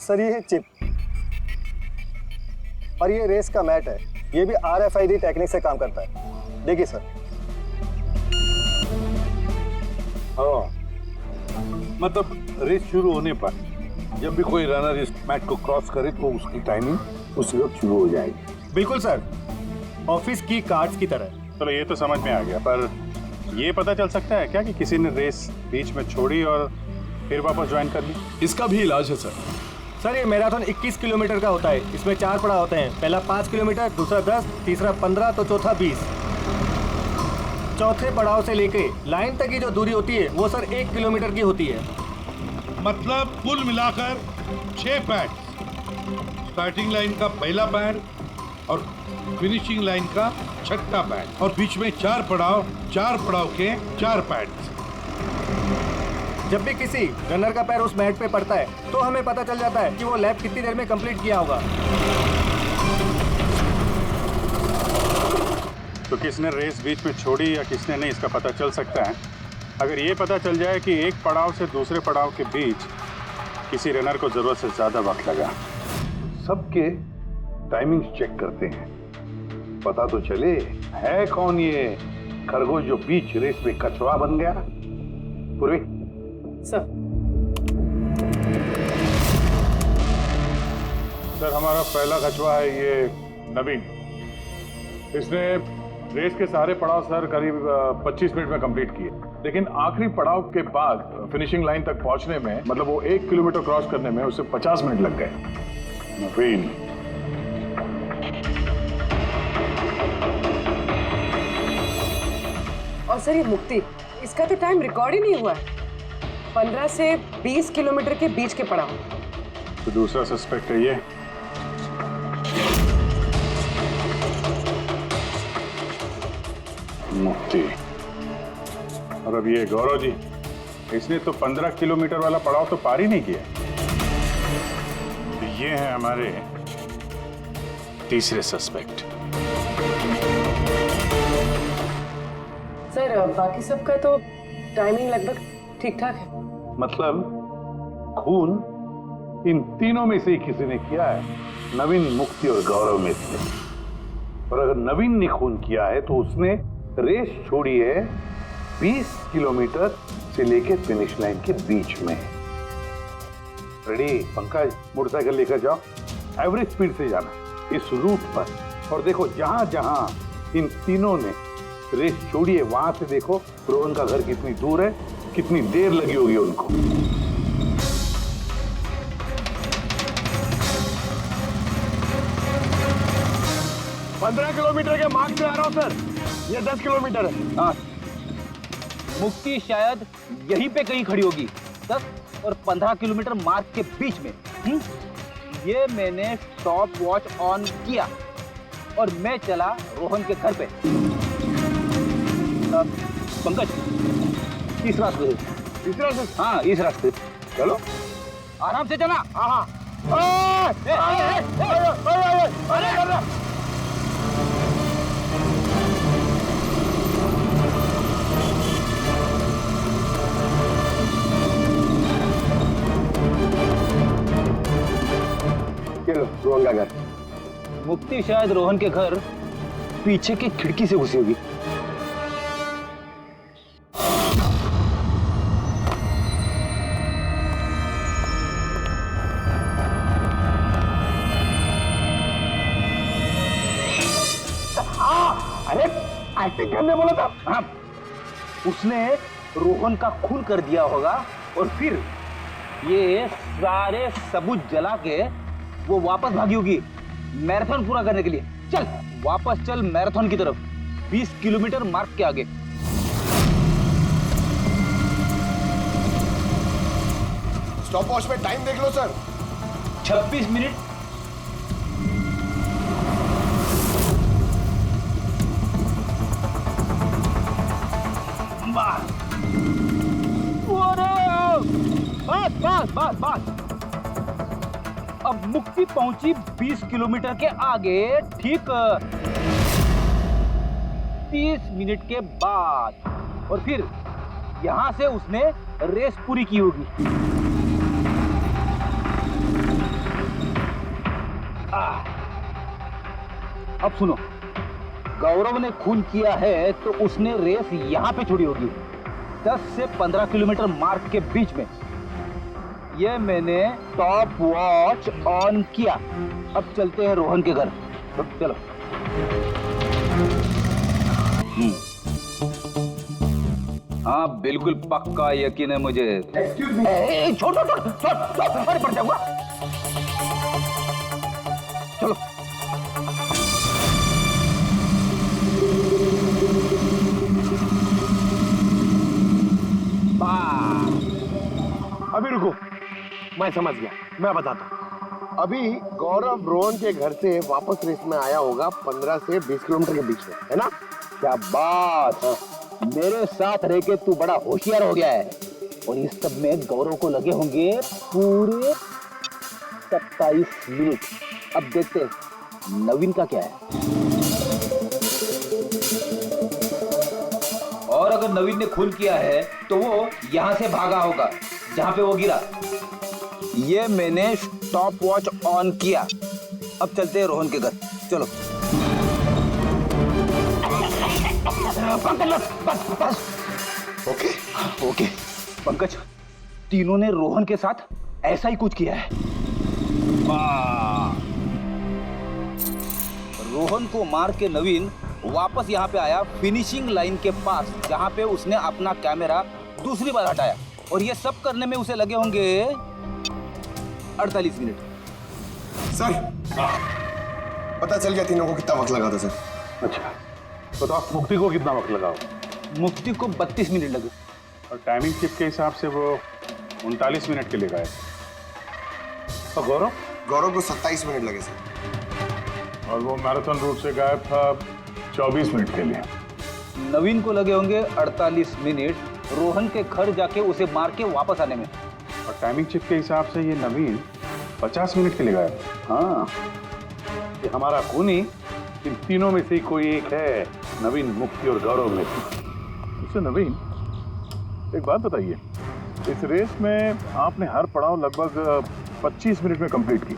Sir ये है chip और ये रेस का मैट है। ये भी RFID टेक्निक से काम करता है। देखिए सर। हाँ, मतलब रेस शुरू होने पर जब भी कोई रनर इस मैट को क्रॉस करे तो उसकी टाइमिंग उसी वक्त शुरू हो जाएगी। बिल्कुल सर, ऑफिस की कार्ड्स की तरह। चलो ये तो समझ में आ गया, पर ये पता चल सकता है क्या कि किसी ने रेस बीच में छोड़ी और फिर वापस ज्वाइन कर ली? इसका भी इलाज है सर। सर ये मैराथन 21 किलोमीटर का होता है। इसमें 4 पड़ाव होते हैं। पहला 5 किलोमीटर, दूसरा 10, तीसरा 15 तो चौथा 20। चौथे पड़ाव से लेके लाइन तक की जो दूरी होती है वो सर 1 किलोमीटर की होती है। मतलब कुल मिलाकर 6 पैड, स्टार्टिंग लाइन का पहला पैड और फिनिशिंग लाइन का छठा पैड, और बीच में 4 पड़ाव के 4 पैड। जब भी किसी रनर का पैर उस मैट पे पड़ता है तो हमें पता चल जाता है कि वो लैप कितनी देर में कंप्लीट किया होगा। तो किसने रेस बीच में छोड़ी या किसने नहीं, इसका पता चल सकता है अगर ये पता चल जाए कि एक पड़ाव से दूसरे पड़ाव के बीच किसी रनर को जरूरत से ज्यादा वक्त लगा। सबके टाइमिंग चेक करते हैं, पता तो चले है कौन ये खरगोश जो बीच रेस में कछुआ बन गया। पूर्वी सर। सर हमारा पहला कछुआ है ये नवीन। इसने रेस के सारे पड़ाव सर करीब 25 मिनट में कंप्लीट किए, लेकिन आखिरी पड़ाव के बाद फिनिशिंग लाइन तक पहुंचने में, मतलब वो 1 किलोमीटर क्रॉस करने में उसे 50 मिनट लग गए। नवीन और सर ये मुक्ति, इसका तो टाइम रिकॉर्ड ही नहीं हुआ है। 15 से 20 किलोमीटर के बीच के पड़ाव। तो दूसरा सस्पेक्ट है ये। मुक्ति। और अब ये गौरव जी, इसने तो 15 किलोमीटर वाला पड़ाव तो पार ही नहीं किया। तो ये है हमारे तीसरे सस्पेक्ट। सर बाकी सबका तो टाइमिंग लगभग ठीक ठाक है। मतलब खून इन तीनों में से ही किसी ने किया है, नवीन, मुक्ति और गौरव में से। और अगर नवीन ने खून किया है तो उसने रेस छोड़ी है 20 किलोमीटर से लेकर फिनिश लाइन के बीच में। रेडी पंकज, मोटरसाइकिल लेकर जाओ, एवरेज स्पीड से जाना इस रूट पर। और देखो जहां जहां इन तीनों ने रेस छोड़ी है वहां से देखो रोहन का घर कितनी दूर है, कितनी देर लगी होगी उनको। 15 किलोमीटर के मार्क पे आ रहा हूँ सर। ये 10 किलोमीटर है। हाँ, मुक्ति शायद यहीं पे कहीं खड़ी होगी। 10 और 15 किलोमीटर मार्ग के बीच में। ये मैंने स्टॉप वॉच ऑन किया और मैं चला रोहन के घर पे। पंकज, इस रास्ते से। इस रास्ते? हाँ, इस रास्ते। चलो आराम से चला। हाँ। रोहन का घर। मुक्ति शायद रोहन के घर पीछे की खिड़की से घुसी होगी। अरे एक्टिंग करने बोला था। हाँ, उसने रोहन का खून कर दिया होगा और फिर ये सारे सबूत जला के वो वापस भागी होगी मैराथन पूरा करने के लिए। चल वापस चल मैराथन की तरफ, 20 किलोमीटर मार्ग के आगे। स्टॉप वॉच में टाइम देख लो सर। 26 मिनट। बस बस बस। अब मुक्ति पहुंची 20 किलोमीटर के आगे, ठीक 30 मिनट के बाद, और फिर यहां से उसने रेस पूरी की होगी। अब सुनो, गौरव ने खून किया है तो उसने रेस यहाँ पे छोड़ी होगी, 10 से 15 किलोमीटर मार्ग के बीच में। ये मैंने टॉप वॉच ऑन किया। अब चलते हैं रोहन के घर। चलो। हाँ बिल्कुल पक्का यकीन है मुझे। Excuse me. छोड़ छोड़ छोड़ छोड़, अरे पड़ जाऊंगा। चलो। अभी रुको, मैं समझ गया, मैं बताता हूँ। अभी गौरव रोहन के घर से वापस रेस में आया होगा 15 से 20 किलोमीटर के बीच में, है ना? क्या बात, मेरे साथ रह के तू बड़ा होशियार हो गया है। और इस सब में गौरव को लगे होंगे पूरे 27 मिनट। अब देखते हैं नवीन का क्या है। और अगर नवीन ने खून किया है तो वो यहाँ से भागा होगा जहाँ पे वो गिरा। ये मैंने स्टॉप वॉच ऑन किया। अब चलते हैं रोहन के घर। चलो। बस बस। ओके ओके पंकज, तीनों ने रोहन के साथ ऐसा ही कुछ किया है। रोहन को मार के नवीन वापस यहाँ पे आया फिनिशिंग लाइन के पास, जहाँ पे उसने अपना कैमरा दूसरी बार हटाया। और ये सब करने में उसे लगे होंगे 48 मिनट। सर, पता चल गया तीनों को कितना वक्त लगा था सर। अच्छा, बताओ मुक्ति को कितना वक्त लगा? मुक्ति को 32 मिनट लगे। और टाइमिंग चिप के हिसाब से वो 39 मिनट के लिए गए। और गौरव? गौरव को 27 मिनट लगे सर। और वो मैराथन रूट से गायब था 24 मिनट के लिए। नवीन को लगे होंगे 48 मिनट रोहन के घर जाके उसे मार के वापस आने में। और टाइमिंग चिप के हिसाब से ये नवीन 50 मिनट के लिए गायब। हाँ, ये हमारा खूनी इन तीनों में से कोई एक है, नवीन, मुक्ति और गौरव में से। उससे नवीन, एक बात बताइए, इस रेस में आपने हर पड़ाव लगभग 25 मिनट में कंप्लीट की,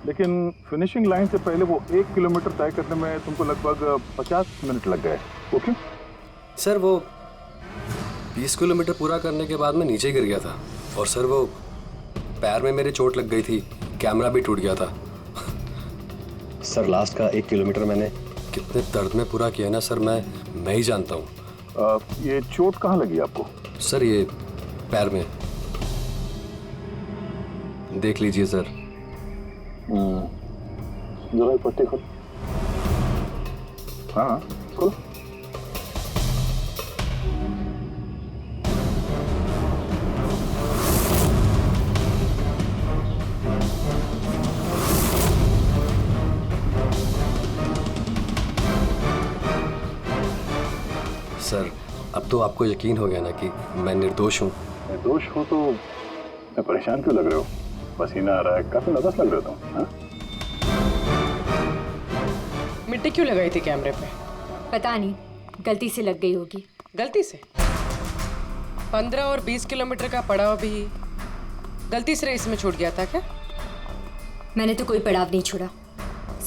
लेकिन फिनिशिंग लाइन से पहले वो 1 किलोमीटर तय करने में तुमको लगभग 50 मिनट लग गए। वो क्यों? सर वो 20 किलोमीटर पूरा करने के बाद मैं नीचे गिर गया था और सर वो पैर में मेरे चोट लग गई थी, कैमरा भी टूट गया था। सर लास्ट का 1 किलोमीटर मैंने कितने दर्द में पूरा किया ना सर, मैं ही जानता हूँ। ये चोट कहाँ लगी आपको? सर ये पैर में, देख लीजिए सर। जरा पट्टी खोल। हाँ खोलो। सर अब तो आपको यकीन हो गया ना कि मैं निर्दोष हूँ। निर्दोष हो तो मैं परेशान क्यों लग रहे हो? पसीना आ रहा है, काफी नर्वस लग रहे हो तुम। हाँ? मिट्टी क्यों लगाई थी कैमरे पे? पता नहीं, गलती से लग गई होगी। गलती से? 15 और 20 किलोमीटर का पड़ाव भी गलती से रेस में छूट गया था क्या? मैंने तो कोई पड़ाव नहीं छोड़ा,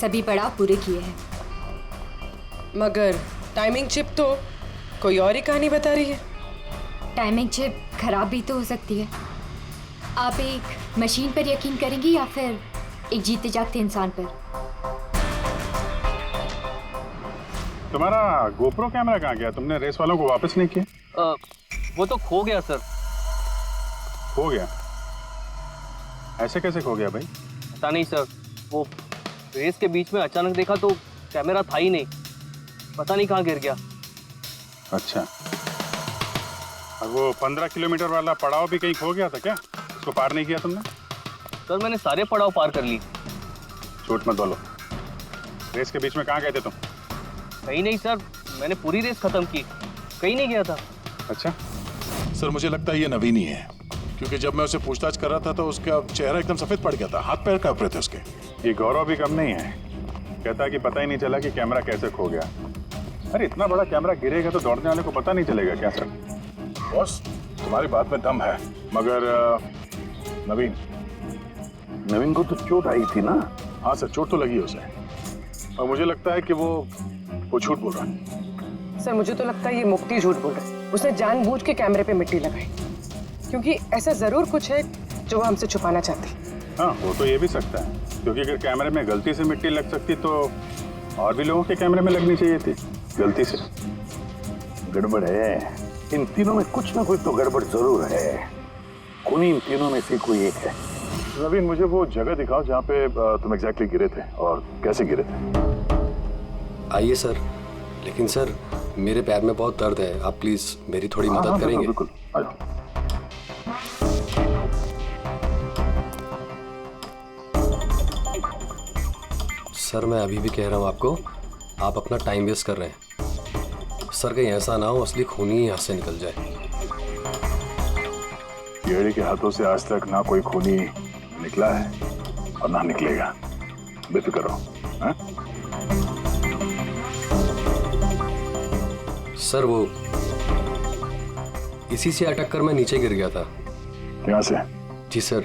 सभी पड़ाव पूरे किए हैं। मगर टाइमिंग चिप तो कोई और ही कहानी बता रही है। टाइमिंग चिप खराब भी तो हो सकती है। आप एक मशीन पर यकीन करेंगी या फिर एक जीते जागते इंसान पर? तुम्हारा गोप्रो कैमरा कहाँ गया? तुमने रेस वालों को वापस नहीं किया? वो तो खो गया सर। खो गया? ऐसे कैसे खो गया भाई? पता नहीं सर, वो रेस के बीच में अचानक देखा तो कैमरा था ही नहीं, पता नहीं कहाँ गिर गया। अच्छा, और वो 15 किलोमीटर वाला पड़ाव भी कहीं खो गया था क्या? उसको पार नहीं किया तुमने? सर मैंने सारे पड़ाव पार कर ली। झूठ मत बोलो, रेस के बीच में कहाँ गए थे तुम? कहीं नहीं सर, मैंने पूरी रेस खत्म की, कहीं नहीं गया था। अच्छा, सर मुझे लगता है ये नवीन ही है, क्योंकि जब मैं उसे पूछताछ कर रहा था तो उसका चेहरा एकदम सफेद पड़ गया था, हाथ पैर कांप रहे थे उसके। ये गौरव भी कम नहीं है, कहता है कि पता ही नहीं चला कि कैमरा कैसे खो गया। अरे इतना बड़ा कैमरा गिरेगा तो दौड़ने वाले को पता नहीं चलेगा क्या सर? बॉस, तुम्हारी बात में दम है। मगर नवीन नवीन को तो चोट आई थी ना? हाँ सर, चोट तो लगी उसे, और मुझे लगता है कि वो झूठ बोल रहा है। सर मुझे तो लगता है ये मुक्ति झूठ बोल रहा है। उसने जानबूझ के कैमरे पे मिट्टी लगाई, क्योंकि ऐसा जरूर कुछ है जो वो हमसे छुपाना चाहती है। हाँ, वो तो ये भी सकता है, क्योंकि अगर कैमरे में गलती से मिट्टी लग सकती तो और भी लोगों के कैमरे में लगनी चाहिए थी गलती से। गड़बड़ है, इन तीनों में कुछ ना कुछ तो गड़बड़ जरूर है। खूनी इन तीनों में से कोई एक है। नवीन, मुझे वो जगह दिखाओ जहाँ पे तुम एग्जैक्टली गिरे थे और कैसे गिरे थे। आइए सर, लेकिन सर मेरे पैर में बहुत दर्द है, आप प्लीज मेरी थोड़ी मदद करेंगे? बिल्कुल, आ जाओ। सर मैं अभी भी कह रहा हूँ आपको, आप अपना टाइम वेस्ट कर रहे हैं। सर कहीं ऐसा ना हो असली खूनी ही हाथ से निकल जाए। येड़ी के हाथों से आज तक ना कोई खूनी निकला है और ना निकलेगा, बेफिक्र रहो। हाँ? सर वो इसी से अटक कर मैं नीचे गिर गया था। यहाँ से? जी सर,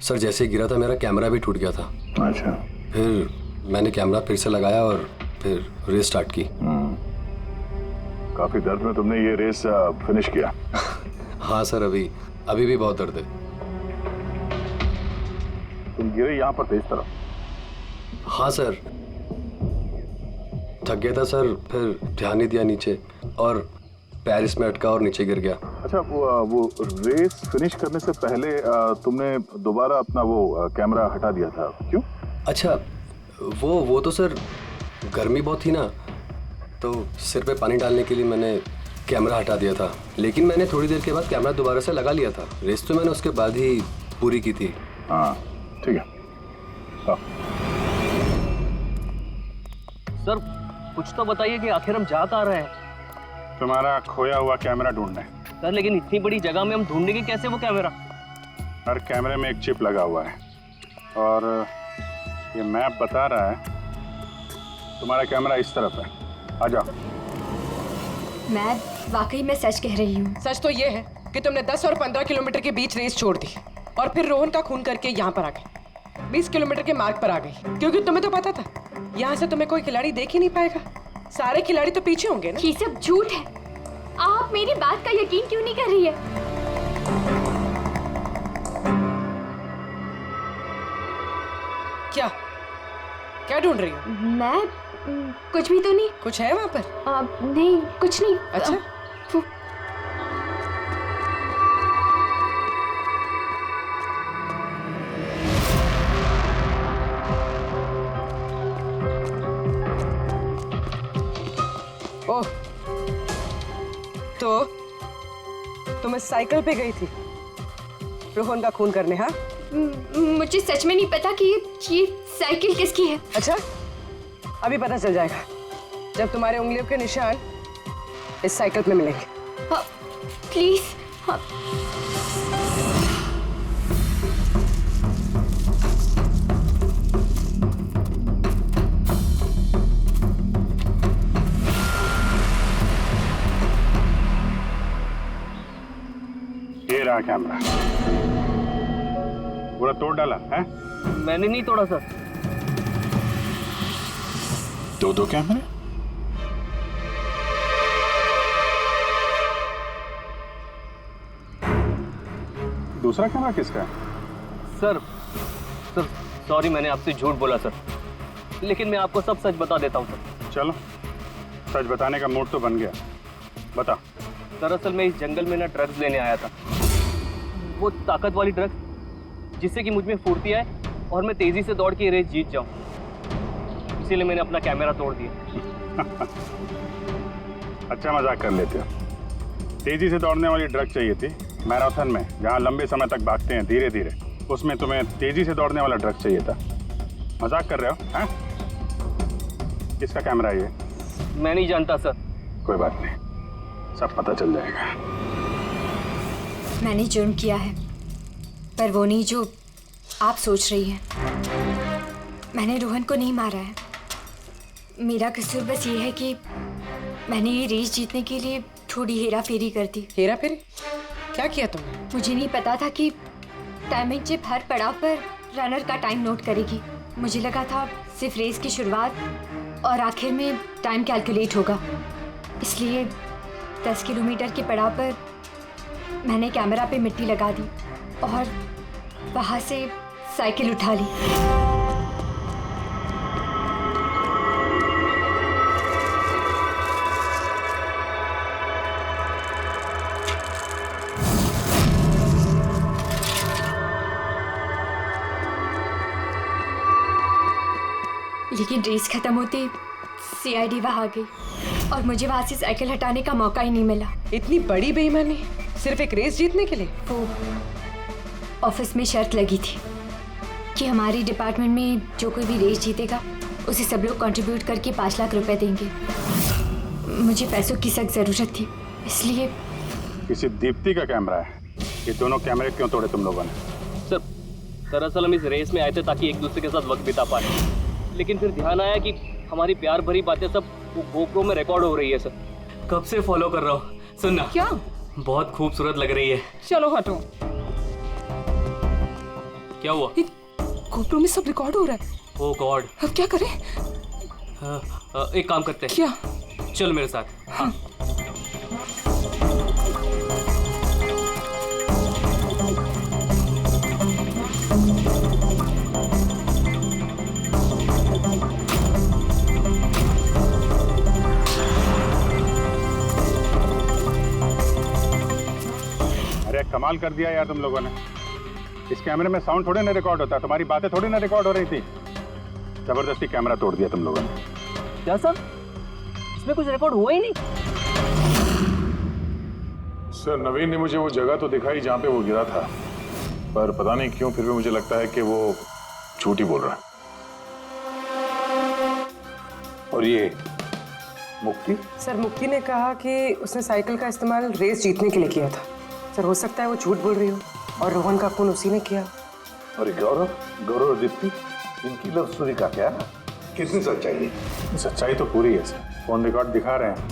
सर जैसे गिरा था मेरा कैमरा भी टूट गया था। अच्छा। फिर मैंने कैमरा फिर से लगाया और फिर रेस स्टार्ट की। काफी दर्द में तुमने ये रेस फिनिश किया। हाँ सर, अभी भी बहुत दर्द है। तुम गिरे यहाँ पर तेज तरफ? हाँ सर, थक गया था सर, फिर ध्यान नहीं दिया नीचे और पैर इसमें अटका और नीचे गिर गया। अच्छा, वो रेस फिनिश करने से पहले तुमने दोबारा अपना वो कैमरा हटा दिया था, क्यों? अच्छा, वो तो सर गर्मी बहुत थी ना, तो सिर पे पानी डालने के लिए मैंने कैमरा हटा दिया था। लेकिन मैंने थोड़ी देर के बाद कैमरा दोबारा से लगा लिया था। रेस तो मैंने उसके बाद ही पूरी की थी। हाँ ठीक है। हाँ। सर कुछ तो बताइए कि आखिर हम जा कहाँ रहे हैं? तुम्हारा खोया हुआ कैमरा ढूंढने। सर लेकिन इतनी बड़ी जगह में हम ढूंढेंगे कैसे वो कैमरा? हर कैमरे में एक चिप लगा हुआ है और ये मैप बता रहा है तुम्हारा कैमरा इस तरफ है। आ जाओ। मैं वाकई में सच कह रही हूँ। सच तो ये है कि तुमने 10 और 15 किलोमीटर के बीच रेस छोड़ दी और फिर रोहन का खून करके यहाँ पर आ गई। 20 किलोमीटर के मार्ग पर आ गई, क्योंकि तुम्हें तो पता था यहाँ से तुम्हें कोई खिलाड़ी देख ही नहीं पाएगा। सारे खिलाड़ी तो पीछे होंगे ना। ये सब झूठ है। आप मेरी बात का यकीन क्यों नहीं कर रही है? क्या ढूंढ रही हो? मैं कुछ भी तो नहीं। कुछ है वहाँ पर? नहीं, कुछ नहीं। अच्छा। ओह, तो तुम इस साइकिल पे गई थी रोहन का खून करने? हाँ, मुझे सच में नहीं पता कि ये साइकिल किसकी है। अच्छा, अभी पता चल जाएगा जब तुम्हारे उंगलियों के निशान इस साइकिल पे मिलेंगे। प्लीज। ये रहा कैमरा। पूरा तोड़ डाला है? मैंने नहीं तोड़ा सर। दो कैमरे? दूसरा कैमरा किसका है? सर सॉरी, मैंने आपसे झूठ बोला सर, लेकिन मैं आपको सब सच बता देता हूँ सर। चलो, सच बताने का मूड तो बन गया, बता। दरअसल मैं इस जंगल में ना ड्रग्स लेने आया था, वो ताकत वाली ड्रग्स जिससे कि मुझ में फुर्ती आए और मैं तेजी से दौड़ के रेस जीत जाऊं। इसीलिए मैंने अपना कैमरा तोड़ दिया। अच्छा मजाक कर लेते हो। तेजी से दौड़ने वाली ड्रग चाहिए थी मैराथन में, जहाँ लंबे समय तक भागते हैं धीरे धीरे, उसमें तुम्हें तेजी से दौड़ने वाला ड्रग चाहिए था। मजाक कर रहे हो? हैं? किसका कैमरा है ये? मैं नहीं जानता सर। कोई बात नहीं, सब पता चल जाएगा। मैंने जुर्म किया है, पर वो नहीं जो आप सोच रही हैं। मैंने रोहन को नहीं मारा है। मेरा कसूर बस ये है कि मैंने ये रेस जीतने के लिए थोड़ी हेरा फेरी कर दी। हेरा फेरी? क्या किया तुमने? मुझे नहीं पता था कि टाइमिंग चिप हर पड़ाव पर रनर का टाइम नोट करेगी। मुझे लगा था सिर्फ रेस की शुरुआत और आखिर में टाइम कैलकुलेट होगा, इसलिए 10 किलोमीटर के पड़ाव पर मैंने कैमरा पे मिट्टी लगा दी और वहाँ से साइकिल उठा ली। लेकिन रेस खत्म होते सीआईडी वहां आ गई और मुझे वहां से साइकिल हटाने का मौका ही नहीं मिला। इतनी बड़ी बेईमानी सिर्फ एक रेस जीतने के लिए? वो ऑफिस में शर्त लगी थी कि हमारे डिपार्टमेंट में जो कोई भी रेस जीतेगा उसे सब लोग कंट्रीब्यूट करके 5 लाख रुपए देंगे। मुझे पैसों की सख्त जरूरत थी, इसलिए। किसी दीप्ति का कैमरा है? ये दोनों कैमरे क्यों तोड़े तुम लोगों ने? सर दरअसल हम इस रेस में आए थे ताकि एक दूसरे के साथ वक्त बिता पाए, लेकिन फिर ध्यान आया कि हमारी प्यार भरी बातें सब वो गोप्रो में रिकॉर्ड हो रही है। सर कब से फॉलो कर रहा हूँ। सुनना क्या? बहुत खूबसूरत लग रही है। चलो हटो। क्या हुआ? गोप्रो में सब रिकॉर्ड हो रहा है। ओह गॉड, अब क्या करें? एक काम करते हैं। क्या? चल मेरे साथ। हाँ। कमाल कर दिया यार तुम लोगों ने। इस कैमरे में साउंड थोड़े ना रिकॉर्ड होता, तुम्हारी बातें थोड़ी ना रिकॉर्ड हो रही थी। जबरदस्ती कैमरा तोड़ दिया तुम लोगों ने। क्या सर? इसमें कुछ रिकॉर्ड हुआ ही नहीं। सर नवीन ने मुझे वो जगह तो दिखाई जहां पे वो गिरा था, पर पता नहीं क्यों फिर भी मुझे लगता है कि वो झूठ ही बोल रहा है। और ये मुक्ति? सर मुक्ति ने कहा कि उसने साइकिल का इस्तेमाल रेस जीतने के लिए किया था। सर हो सकता है वो झूठ बोल रही हो और रोहन का खून उसी ने किया। और गौरव और दीप्ति, इनकी लव स्टोरी का क्या? कितनी सच्चाई है? सच्चाई तो पूरी है सर, फोन रिकॉर्ड दिखा रहे हैं।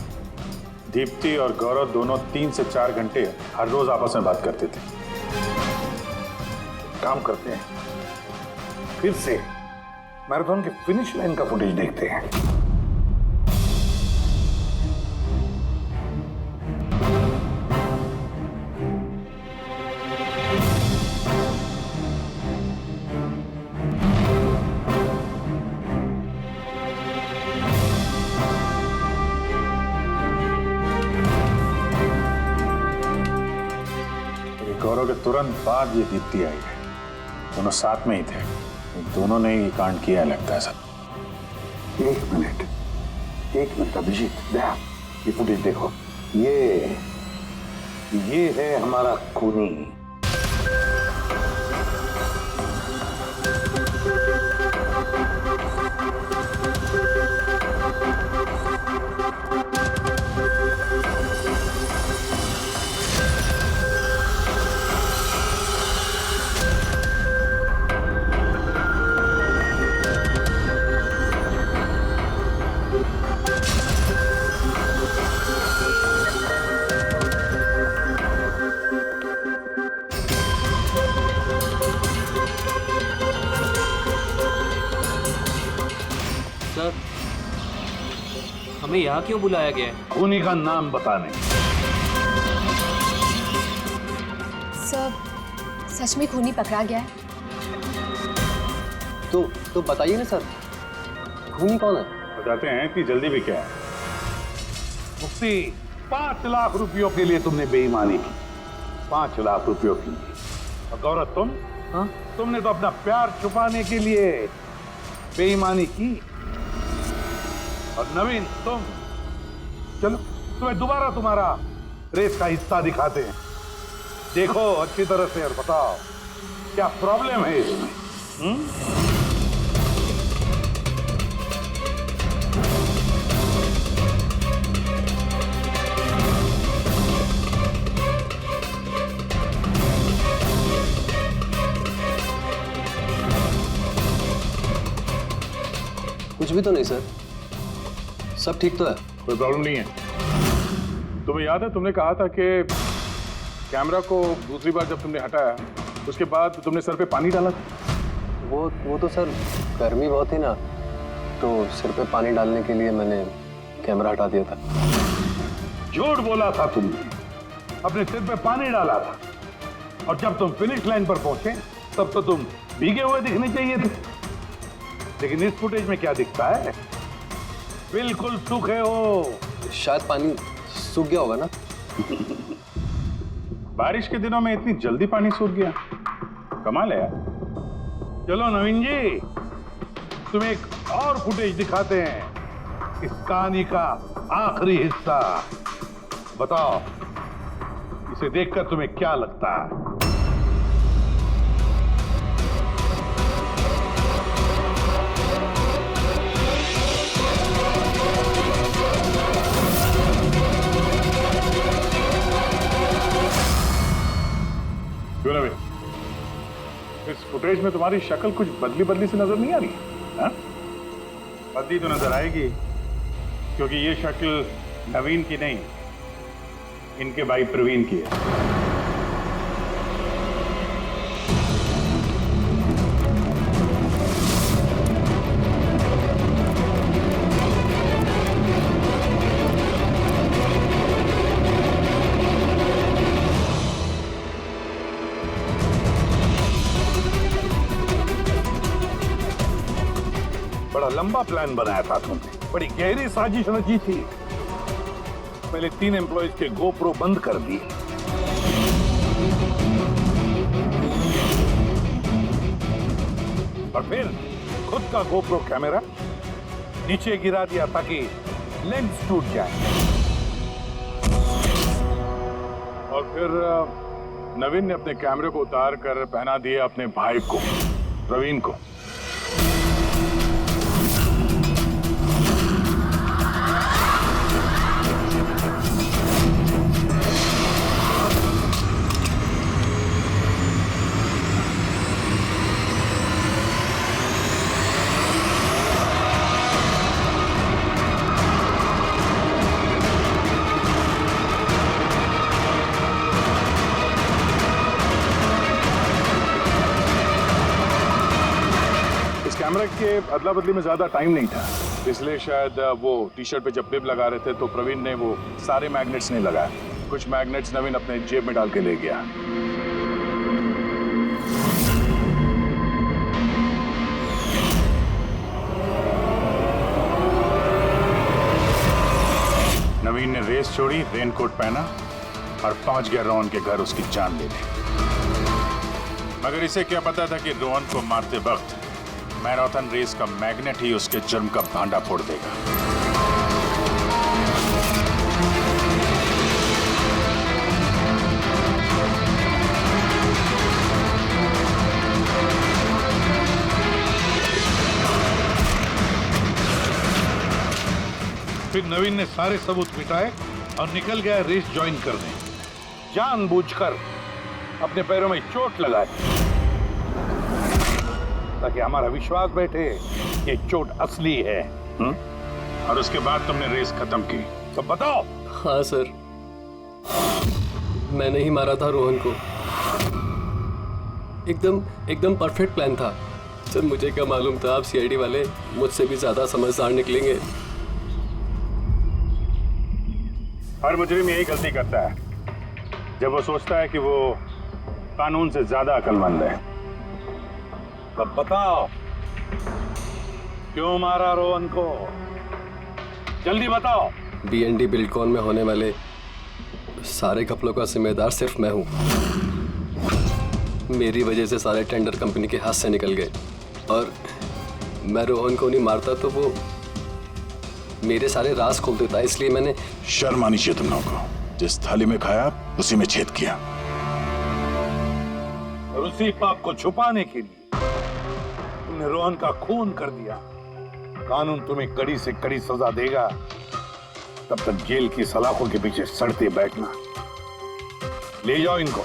दीप्ति और गौरव दोनों 3 से 4 घंटे हर रोज आपस में बात करते थे। काम करते हैं, फिर से मैराथन के फिनिश लाइन का फुटेज देखते हैं। गौरव के तुरंत बाद ये दीप्ति आई है, दोनों साथ में ही थे। दोनों ने ही कांड किया लगता है सर। एक मिनट अभिजीत, ये फुटेज देखो। ये है हमारा खूनी। हमें यहाँ क्यों बुलाया गया है? खूनी का नाम बताने। सर सच में खूनी पकड़ा गया है? तो बताइए ना सर, खूनी कौन है? बताते हैं, इतनी जल्दी भी क्या है। मुक्ति, 5 लाख रुपयों के लिए तुमने बेईमानी की। 5 लाख रुपयों की। और गौरव तुम? हाँ? तुमने तो अपना प्यार छुपाने के लिए बेईमानी की। और नवीन तुम, चलो तुम्हें दोबारा तुम्हारा रेस का हिस्सा दिखाते हैं। देखो अच्छी तरह से और बताओ क्या प्रॉब्लम है इसमें। कुछ भी तो नहीं सर, सब ठीक तो है। कोई प्रॉब्लम नहीं है। तुम्हें याद है तुमने कहा था कि कैमरा को दूसरी बार जब तुमने हटाया उसके बाद तुमने सर पे पानी डाला था? वो तो सर गर्मी बहुत थी ना, तो सिर पे पानी डालने के लिए मैंने कैमरा हटा दिया था। झूठ बोला था तुमने, अपने सिर पे पानी डाला था, और जब तुम फिनिश लाइन पर पहुंचे तब तो तुम भीगे हुए दिखने चाहिए थे। लेकिन इस फुटेज में क्या दिखता है? बिल्कुल सूखे हो। शायद पानी सूख गया होगा ना। बारिश के दिनों में इतनी जल्दी पानी सूख गया, कमाल है यार। चलो नवीन जी, तुम्हें एक और फुटेज दिखाते हैं, इस कहानी का आखिरी हिस्सा। बताओ, इसे देखकर तुम्हें क्या लगता है? क्यों नवीन, इस फुटेज में तुम्हारी शक्ल कुछ बदली बदली सी नजर नहीं आ रही? हाँ? बदली तो नजर आएगी, क्योंकि ये शक्ल नवीन की नहीं, इनके भाई प्रवीण की है। बड़ा लंबा प्लान बनाया था तुमने, बड़ी गहरी साजिश रची थी। पहले 3 एम्प्लॉइज के गोप्रो बंद कर दिए, और फिर खुद का गोप्रो कैमरा नीचे गिरा दिया ताकि लेंस टूट जाए। और फिर नवीन ने अपने कैमरे को उतार कर पहना दिया अपने भाई को, प्रवीण को। कैमरा के अदला बदली में ज्यादा टाइम नहीं था, इसलिए शायद वो टी शर्ट पे जब बिब लगा रहे थे तो प्रवीण ने वो सारे मैग्नेट्स नहीं लगाए। कुछ मैग्नेट्स नवीन अपने जेब में डाल के ले गया। नवीन ने रेस छोड़ी, रेनकोट पहना और पहुंच गया रोहन के घर उसकी जान लेने। मगर इसे क्या पता था कि रोहन को मारते वक्त मैराथन रेस का मैग्नेट ही उसके जुर्म का भांडा फोड़ देगा। फिर नवीन ने सारे सबूत मिटाए और निकल गया रेस ज्वाइन करने, जानबूझकर अपने पैरों में चोट लगाई ताकि हमारा विश्वास बैठे कि चोट असली है। और उसके बाद तुमने रेस खत्म की। तो बताओ। हाँ सर, मैंने ही मारा था रोहन को। एकदम परफेक्ट प्लान था सर। मुझे क्या मालूम था आप सीआईडी वाले मुझसे भी ज्यादा समझदार निकलेंगे। हर मुजरिम यही गलती करता है जब वो सोचता है कि वो कानून से ज्यादा अक्लमंद है। तब बताओ, क्यों मारा रोहन को? जल्दी बताओ। बीएनडी बिल्डकॉन में होने वाले सारे घपलों का जिम्मेदार सिर्फ मैं हूं। मेरी वजह से सारे टेंडर कंपनी के हाथ से निकल गए, और मैं रोहन को नहीं मारता तो वो मेरे सारे राज खोल देता, इसलिए मैंने। शर्म आनी चाहिए तुम लोगों को। जिस थाली में खाया उसी में छेद किया। और उसी पाप को छुपाने के लिए तुमने रोहन का खून कर दिया। कानून तुम्हें कड़ी से कड़ी सजा देगा, तब तक जेल की सलाखों के पीछे सड़ते बैठना। ले जाओ इनको।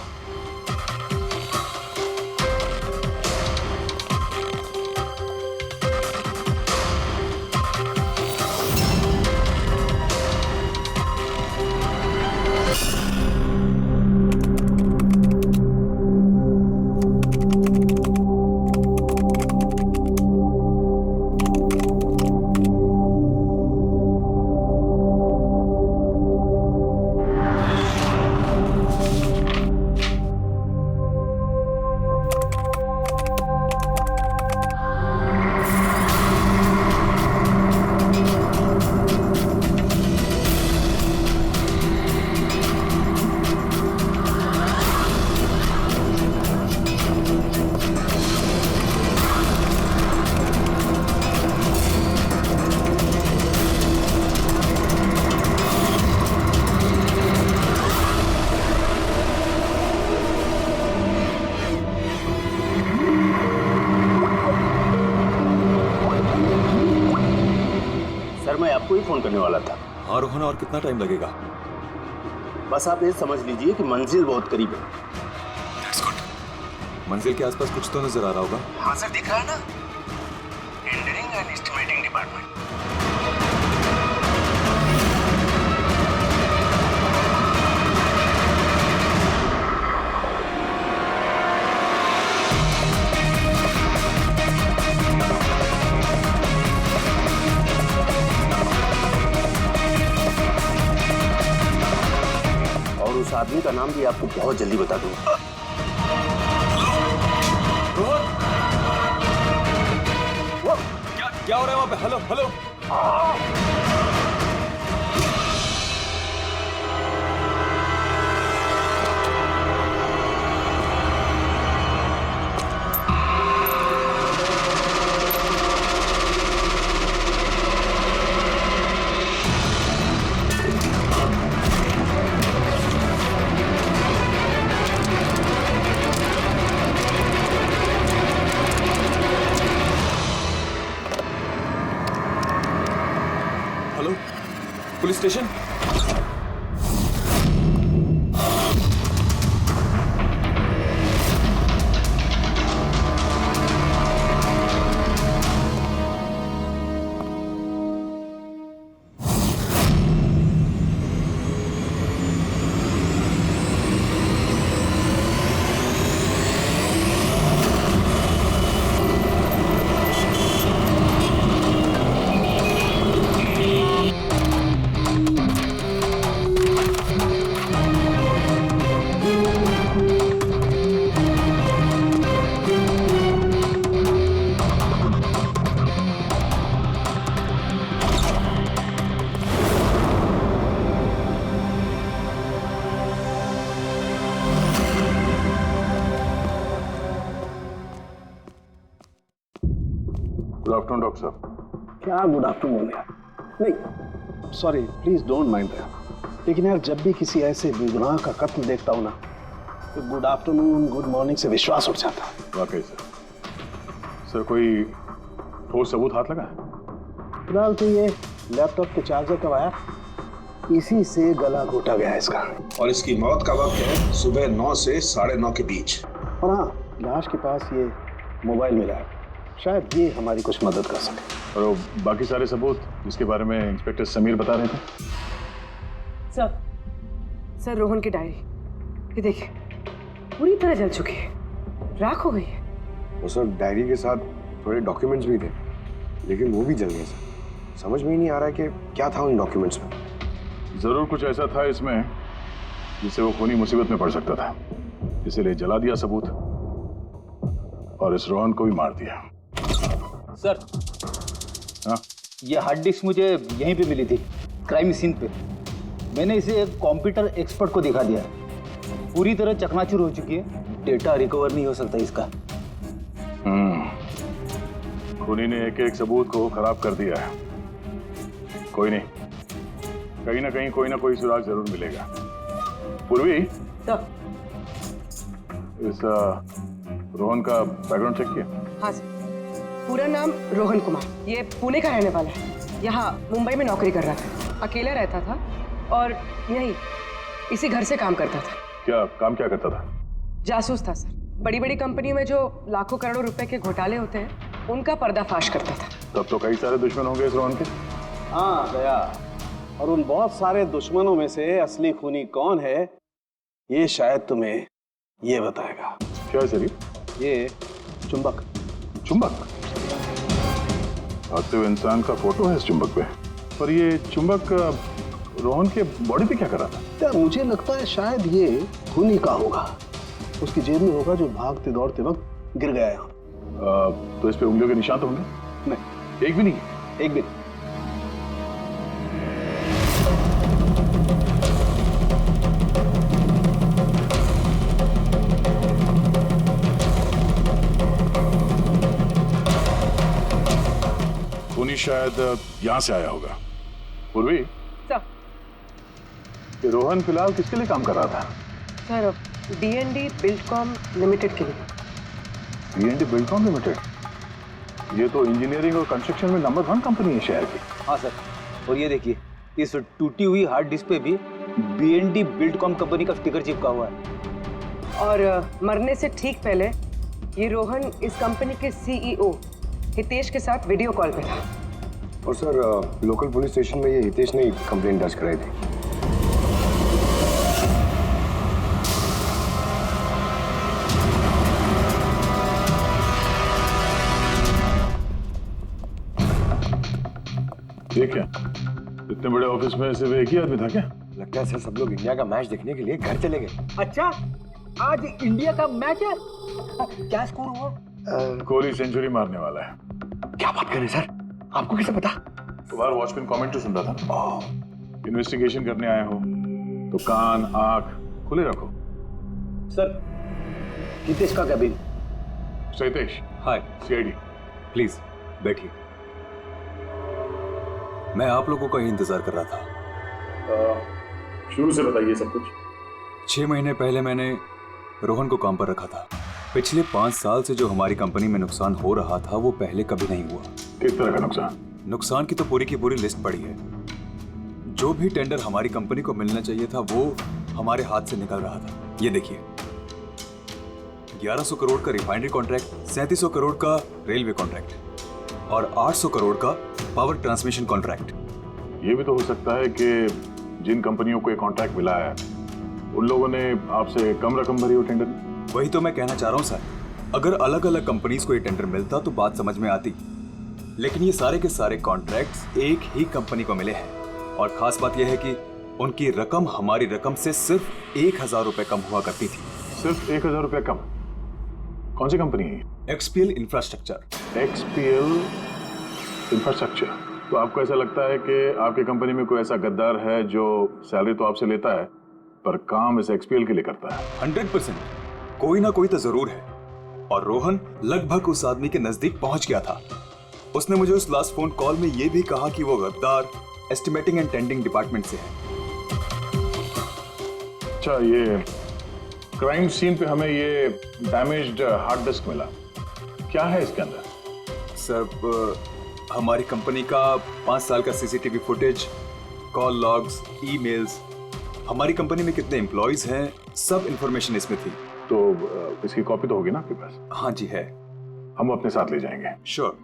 ही फोन करने वाला था। हाँ रोहन, और कितना टाइम लगेगा? बस आप ये समझ लीजिए कि मंजिल बहुत करीब है। That's good. मंजिल के आसपास कुछ तो नजर आ रहा होगा। हाँ सर, दिख रहा है ना, टेंडरिंग एंड एस्टिमेटिंग डिपार्टमेंट। उस आदमी का नाम भी आपको बहुत जल्दी बता दूंगा। रोहन, वो क्या हो रहा है वहां पे? Hello hello. Police station. Good afternoon doctor साहब। क्या गुड आफ्टरनून यार? नहीं sorry, please don't mind that, लेकिन यार जब भी किसी ऐसे बेगुनाह का कत्ल देखता हूं ना, तो गुड आफ्टरनून गुड मॉर्निंग से विश्वास उठ जाता है। वाकई सर, कोई ठोस सबूत हाथ लगा है? फिलहाल तो ये लैपटॉप के चार्जर का वायर, इसी से गला घोटा गया है इसका। और इसकी मौत का वक्त है सुबह 9 से 9:30 के बीच। और हाँ, लाश के पास ये मोबाइल मिला है, शायद ये हमारी कुछ मदद कर सके। और वो बाकी सारे सबूत जिसके बारे में इंस्पेक्टर समीर बता रहे थे? सर रोहन की डायरी, ये देखिए पूरी तरह जल चुकी है, राख हो गई है। वो सर डायरी के साथ थोड़े डॉक्यूमेंट्स भी थे, लेकिन वो भी जल गए सर। समझ में ही नहीं आ रहा है कि क्या था उन डॉक्यूमेंट्स में। जरूर कुछ ऐसा था इसमें जिससे वो खूनी मुसीबत में पड़ सकता था, इसीलिए जला दिया सबूत और इस रोहन को भी मार दिया। सर, हाँ? ये हार्ड डिस्क मुझे यहीं पे मिली थी, क्राइम सीन पे। मैंने इसे एक कंप्यूटर एक्सपर्ट को दिखा दिया, पूरी तरह चकनाचूर हो चुकी है, डेटा रिकवर नहीं हो सकता इसका। खूनी ने एक एक सबूत को खराब कर दिया है। कोई नहीं, कहीं ना कहीं कोई ना कोई सुराग जरूर मिलेगा। पूर्वी, इस रोहन का बैकग्राउंड चेक किया? हाँ सर, पूरा नाम रोहन कुमार, ये पुणे का रहने वाला है, यहाँ मुंबई में नौकरी कर रहा था, अकेला रहता था और यही इसी घर से काम करता था। क्या काम क्या करता था? जासूस था सर, बड़ी बड़ी कंपनियों में जो लाखों करोड़ों रुपए के घोटाले होते हैं उनका पर्दाफाश करता था। तब तो कई सारे दुश्मन होंगे इस रोहन के। हाँ दया, और उन बहुत सारे दुश्मनों में से असली खूनी कौन है ये शायद तुम्हें ये बताएगा। क्या है सर ये चुंबक। चुंबक? आते हुए इंसान का फोटो है इस चुंबक पे, पर ये चुंबक रोहन के बॉडी पे क्या कर रहा था? क्या मुझे लगता है शायद ये खूनी का होगा, उसकी जेब में होगा जो भागते दौड़ते वक्त गिर गया यहाँ। तो इस पे उंगलियों के निशान तो होंगे? नहीं, एक भी नहीं। एक भी। खूनी शायद यहाँ से आया होगा। पूर्वी, ये रोहन फिलहाल किसके लिए काम कर रहा था? सर, D&D बिल्डकॉम लिमिटेड के लिए। D&D Buildcom limited? ये तो इंजीनियरिंग और कंस्ट्रक्शन में नंबर 1 कंपनी है शहर की। हाँ सर, और ये देखिए, इस टूटी हुई हार्ड डिस्क पे भी BND बिल्डकॉम कंपनी का स्टिकर चिपका हुआ है। और मरने से ठीक पहले ये रोहन इस कंपनी के CEO हितेश के साथ वीडियो कॉल पे था। और सर लोकल पुलिस स्टेशन में ये हितेश ने कंप्लेंट दर्ज कराई थी। ये क्या? इतने बड़े ऑफिस में सिर्फ एक ही आदमी था क्या? लगता है सर सब लोग इंडिया का मैच देखने के लिए घर चले गए। अच्छा, आज इंडिया का मैच है। क्या स्कोर हुआ? कोहली सेंचुरी मारने वाला है। क्या बात कर रहे हैं सर? आपको कैसे पता? तुम्हारा वॉचमैन कमेंट्री सुन रहा था। इन्वेस्टिगेशन करने आए हो तो कान आंख खुले रखो। सर, हितेश का cabin. Hitesh, hi CID। Please बैठिए। मैं आप लोगों का ही इंतजार कर रहा था। शुरू से बताइए सब कुछ। 6 महीने पहले मैंने रोहन को काम पर रखा था। पिछले 5 साल से जो हमारी कंपनी में नुकसान हो रहा था वो पहले कभी नहीं हुआ। किस तरह का नुकसान? नुकसान की तो पूरी की पूरी लिस्ट पड़ी है। जो भी टेंडर हमारी कंपनी को मिलना चाहिए था वो हमारे हाथ से निकल रहा था। ये देखिए, 1100 करोड़ का रिफाइनरी कॉन्ट्रैक्ट, 3700 करोड़ का रेलवे कॉन्ट्रैक्ट और 800 करोड़ का पावर ट्रांसमिशन कॉन्ट्रैक्ट। ये भी तो हो सकता है कि जिन कंपनियों को ये कॉन्ट्रैक्ट मिला है उन लोगों ने आपसे कम रकम भरी हो टेंडर में। वही तो मैं कहना चाह रहा हूँ सर। अगर अलग अलग कंपनीज को ये टेंडर मिलता तो बात समझ में आती, लेकिन ये सारे के सारे कॉन्ट्रैक्ट्स एक ही कंपनी को मिले हैं। और खास बात यह है कि उनकी रकम हमारी रकम से सिर्फ 1000 रुपए कम हुआ करती थी। सिर्फ 1000 रुपए कम? कौन सी कंपनी है? XPL infrastructure. XPL infrastructure. तो आपको ऐसा लगता है कि आपकी कंपनी में कोई ऐसा गद्दार है जो सैलरी तो आपसे लेता है पर काम इस XPL के लिए करता है? 100% कोई ना कोई तो जरूर है। और रोहन लगभग उस आदमी के नजदीक पहुंच गया था। उसने मुझे उस लास्ट फोन कॉल में यह भी कहा कि वो गद्दार एस्टिमेटिंग एंड टेंडिंग डिपार्टमेंट से है। अच्छा, ये क्राइम सीन पे हमें ये डैमेज्ड हार्ड डिस्क मिला, क्या है इसके अंदर? सर, हमारी कंपनी का 5 साल का CCTV footage, call logs, emails, हमारी कंपनी में कितने एम्प्लॉइज हैं, सब इंफॉर्मेशन इसमें थी। तो इसकी कॉपी तो होगी ना आपके पास? हाँ जी है। हम अपने साथ ले जाएंगे। श्योर।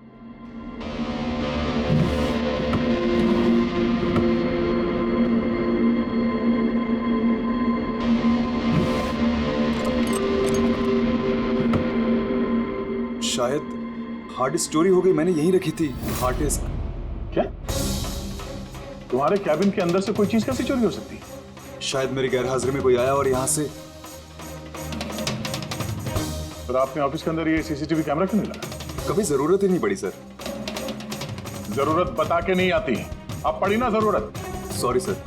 शायद हार्ड स्टोरी हो गई, मैंने यहीं रखी थी हार्ड डिस्क। क्या? तुम्हारे कैबिन के अंदर से कोई चीज कैसे चोरी हो सकती है? शायद मेरी गैरहाजिरी में कोई आया और यहाँ से। पर आपने ऑफिस के अंदर ये CCTV कैमरा क्यों नहीं लगा? कभी जरूरत ही नहीं पड़ी सर। जरूरत बता के नहीं आती, अब पड़ी ना जरूरत। Sorry sir.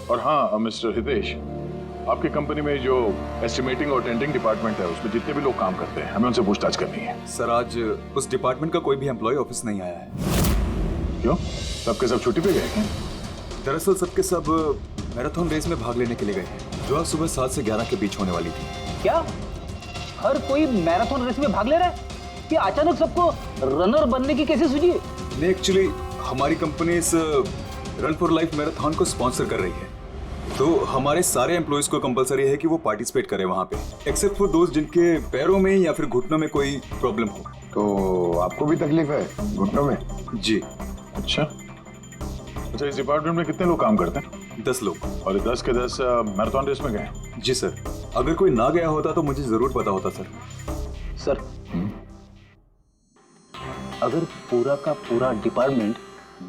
और हाँ मिस्टर हितेश, आपकी कंपनी में जो एस्टिमेटिंग और टेंडरिंग डिपार्टमेंट है उसमें जितने भी लोग काम करते हैं हमें उनसे पूछताछ करनी है। सर, आज उस डिपार्टमेंट का कोई भी एम्प्लॉय ऑफिस नहीं आया है। क्यों? सबके सब छुट्टी पे गए क्या? दरअसल सबके सब मैराथन रेस में भाग लेने के लिए गए हैं जो आज सुबह 7 से 11 के बीच होने वाली थी। क्या हर कोई मैराथन रेस में भाग ले रहा है? कि अचानक सबको रनर बनने की कैसे सूझी? नहीं, एक्चुअली हमारी कंपनी इस रन फॉर लाइफ मैराथन को स्पॉन्सर कर रही है, तो हमारे सारे एम्प्लॉइज को कंपलसरी है कि वो पार्टिसिपेट करें वहाँ पे, एक्सेप्ट फॉर दोस्त जिनके पैरों में या फिर घुटनों में कोई प्रॉब्लम हो। तो आपको भी तकलीफ है घुटनों में? जी। अच्छा, इस डिपार्टमेंट में कितने लोग काम करते हैं? 10 लोग। और 10 के 10 मैराथन रेस में गए? जी सर। अगर कोई ना गया होता तो मुझे जरूर पता होता सर। सर, अगर पूरा का पूरा डिपार्टमेंट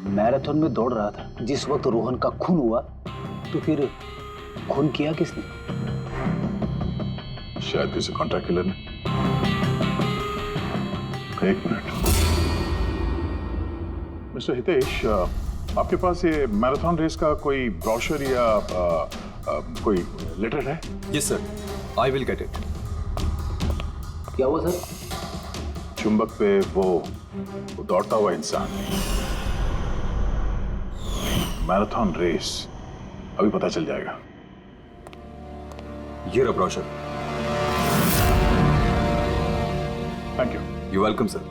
मैराथन में दौड़ रहा था जिस वक्त रोहन का खून हुआ, तो फिर खून किया किसने? शायद किसी कॉन्ट्रैक्ट किलर ने। एक मिनट मिस्टर हितेश, आपके पास ये मैराथन रेस का कोई ब्रोशर या कोई लेटर है? Yes sir, I will get it. क्या हुआ सर? चुंबक पे वो दौड़ता हुआ इंसान, मैराथन रेस, अभी पता चल जाएगा। ये रहा brochure. Thank you. You welcome sir.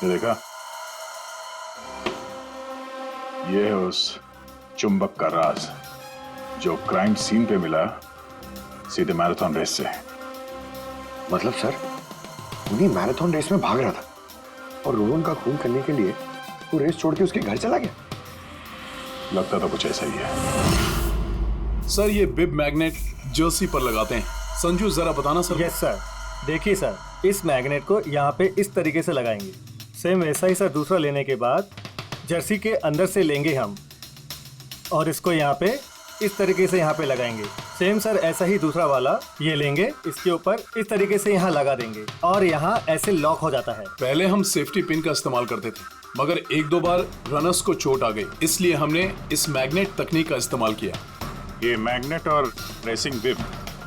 ये देखा, ये है उस चुंबक का राज जो क्राइम सीन पे मिला सीधे मैराथन रेस से। मतलब सर, उन्हीं मैराथन रेस में भाग रहा था और रोहन का खून करने के लिए वो रेस छोड़ के उसके घर चला गया। लगता तो कुछ ऐसा ही है। सर ये बिब मैग्नेट जर्सी पर लगाते हैं। संजू जरा बताना सर। यस सर, देखिए सर, इस मैग्नेट को यहाँ पे इस तरीके से लगाएंगे। सेम वैसा ही सर दूसरा लेने के बाद जर्सी के अंदर से लेंगे हम और इसको यहाँ पे इस तरीके से यहाँ पे लगाएंगे। सेम सर ऐसा ही दूसरा वाला ये लेंगे, इसके ऊपर इस तरीके से यहाँ लगा देंगे और यहाँ ऐसे लॉक हो जाता है। पहले हम सेफ्टी पिन का इस्तेमाल करते थे, मगर एक दो बार रनर्स को चोट आ गई, इसलिए हमने इस मैग्नेट तकनीक का इस्तेमाल किया। ये मैग्नेट और रेसिंग बिब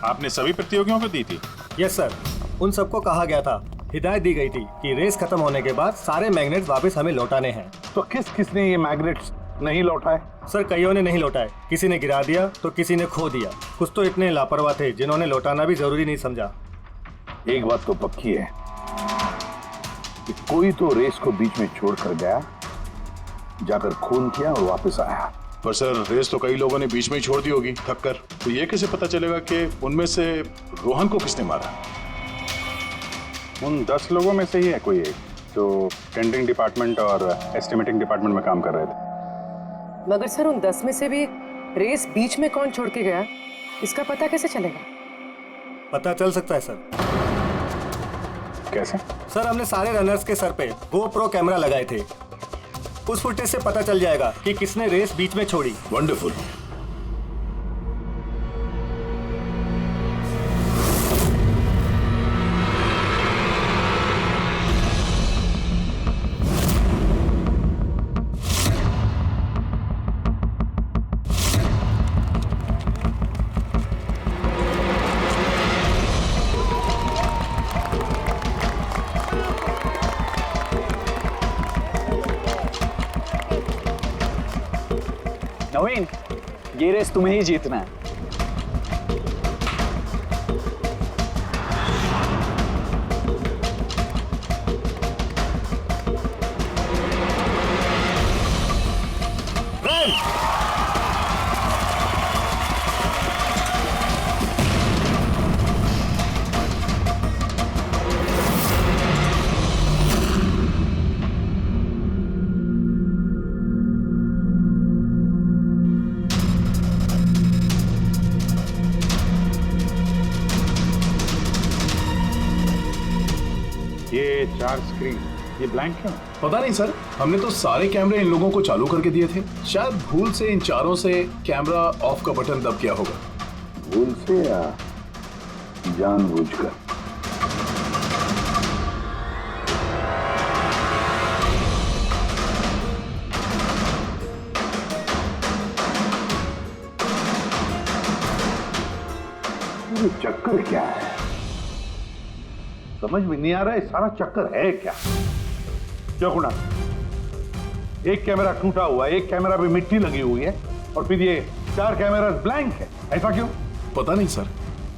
आपने सभी प्रतियोगियों को दी थी? यस सर, उन सबको कहा गया था, हिदायत दी गई थी कि रेस खत्म होने के बाद सारे मैग्नेट्स वापस हमें लौटाने हैं। तो किसने ये मैग्नेट्स नहीं लौटाए? सर कईयों ने नहीं लौटाए, किसी ने गिरा दिया तो किसी ने खो दिया। कुछ तो इतने लापरवाह थे जिन्होंने लौटाना भी जरूरी नहीं समझा। एक बात तो पक्की है कि कोई तो रेस को बीच में छोड़ कर गया, जाकर खून किया और वापस आया। पर सर रेस तो कई लोगों ने बीच में ही छोड़ दी होगी थक कर, तो ये कैसे पता चलेगा कि उनमें से रोहन को किसने मारा? उन 10 लोगों में से ही है कोई एक जो टेंडरिंग डिपार्टमेंट और एस्टिमेटिंग डिपार्टमेंट में काम कर रहे थे। मगर सर उन 10 में से भी रेस बीच में कौन छोड़ के गया, इसका पता कैसे चलेगा? पता चल सकता है सर। कैसे? सर हमने सारे रनर्स के सर पे GoPro कैमरा लगाए थे, उस फुटेज से पता चल जाएगा कि किसने रेस बीच में छोड़ी। वंडरफुल। नवीन, ये रेस तुम्हें ही जीतना है। ये 4 स्क्रीन, ये ब्लैंक क्यों? पता नहीं सर, हमने तो सारे कैमरे इन लोगों को चालू करके दिए थे। शायद भूल से इन चारों से कैमरा ऑफ का बटन दब किया होगा। भूल से या जानबूझकर? ये चक्कर क्या है? समझ में नहीं आ रहा है, सारा चक्कर है क्या? चौकुना, एक कैमरा टूटा हुआ है, एक कैमरा पे मिट्टी लगी हुई है और फिर ये 4 कैमरा ब्लैंक है, ऐसा क्यों? पता नहीं सर।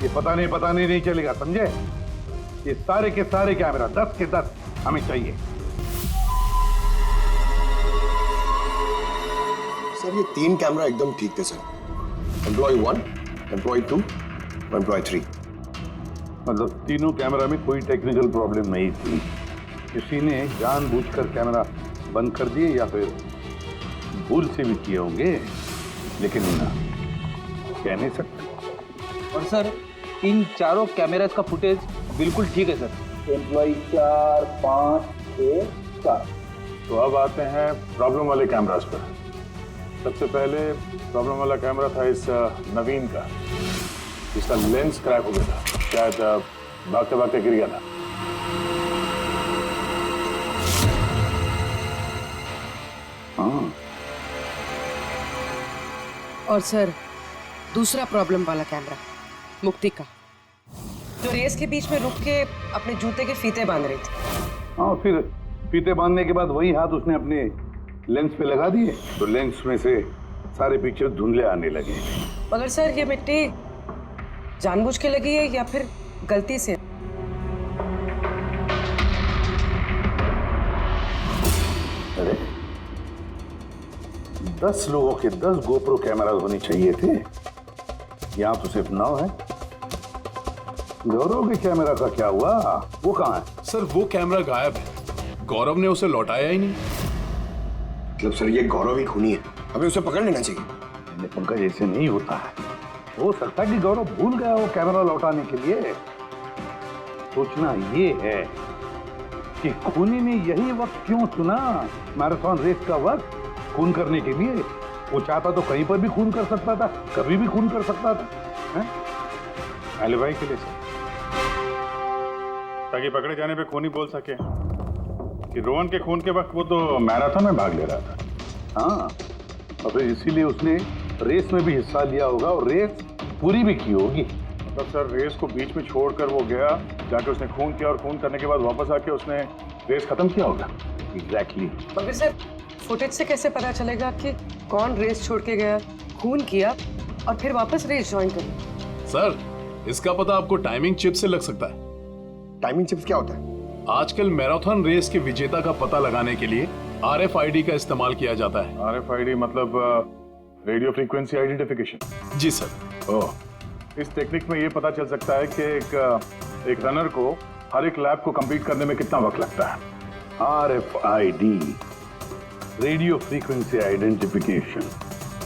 ये पता नहीं चलेगा, समझे? ये सारे के सारे कैमरा 10 के 10 हमें चाहिए। सर ये 3 कैमरा एकदम ठीक थे सर। Employ 1, employ 2, employ 3। मतलब तीनों कैमरा में कोई टेक्निकल प्रॉब्लम नहीं थी, किसी ने जानबूझकर कैमरा बंद कर दिए या फिर भूल से भी किए होंगे, लेकिन कह नहीं सकते। और सर इन चारों कैमरास का फुटेज बिल्कुल ठीक है सर। एम्प्लॉय 4, 5, 6, 7। तो अब आते हैं प्रॉब्लम वाले कैमरास पर। सबसे पहले प्रॉब्लम वाला कैमरा था इस नवीन का, जिसका लेंस क्रैक हो गया था, शायद भागते भागते गिर गया था। हाँ। और सर दूसरा प्रॉब्लम वाला कैमरा मुक्ति का, जो रेस के बीच में रुक के अपने जूते के फीते बांध रही थी। हाँ, फिर फीते बांधने के बाद वही हाथ उसने अपने लेंस पे लगा दिए, तो लेंस में से सारे पिक्चर धुंधले आने लगे। मगर सर ये मिट्टी जानबूझ के लगी है या फिर गलती से? 10 लोगों के 10 गोप्रो कैमरा होने चाहिए थे। यहाँ तो सिर्फ 9 है। गौरव के कैमरा का क्या हुआ? वो कहाँ है? सर वो कैमरा गायब है, गौरव ने उसे लौटाया ही नहीं। मतलब सर ये गौरव ही खूनी है, हमें उसे पकड़ लेना चाहिए। पंकज ऐसे नहीं होता है, हो सकता है कि गौरव भूल गया हो कैमरा लौटाने के लिए। सोचना ये है कि खूनी ने यही वक्त क्यों चुना, मैराथन रेस का वक्त खून करने के लिए। वो चाहता तो कहीं पर भी खून कर सकता था, कभी भी खून कर सकता था। एलिबाई के लिए सर, ताकि पकड़े जाने पे खूनी बोल सके कि रोहन के खून के वक्त वो तो मैराथन में भाग ले रहा था। हाँ, और फिर इसीलिए उसने रेस में भी हिस्सा लिया होगा और रेस पूरी भी की होगी। मतलब सर रेस को बीच में छोड़कर वो गया, जाके उसने खून किया और खून करने के बाद वापस आके उसने रेस खत्म किया होगा। एग्जैक्टली। मगर सर फुटेज से कैसे पता चलेगा कि कौन रेस छोड़ के गया, खून किया और फिर वापस रेस ज्वाइन कर? सर इसका पता आपको टाइमिंग चिप से लग सकता है। टाइमिंग चिप्स क्या होता है? आजकल मैराथन रेस के विजेता का पता लगाने के लिए RFID का इस्तेमाल किया जाता है। RFID मतलब रेडियो फ्रीक्वेंसी आइडेंटिफिकेशन। जी सर। ओह, इस टेक्निक में ये पता चल सकता है कि एक रनर को हर एक लैप को कंप्लीट करने में कितना वक्त लगता है। RFID, radio frequency identification.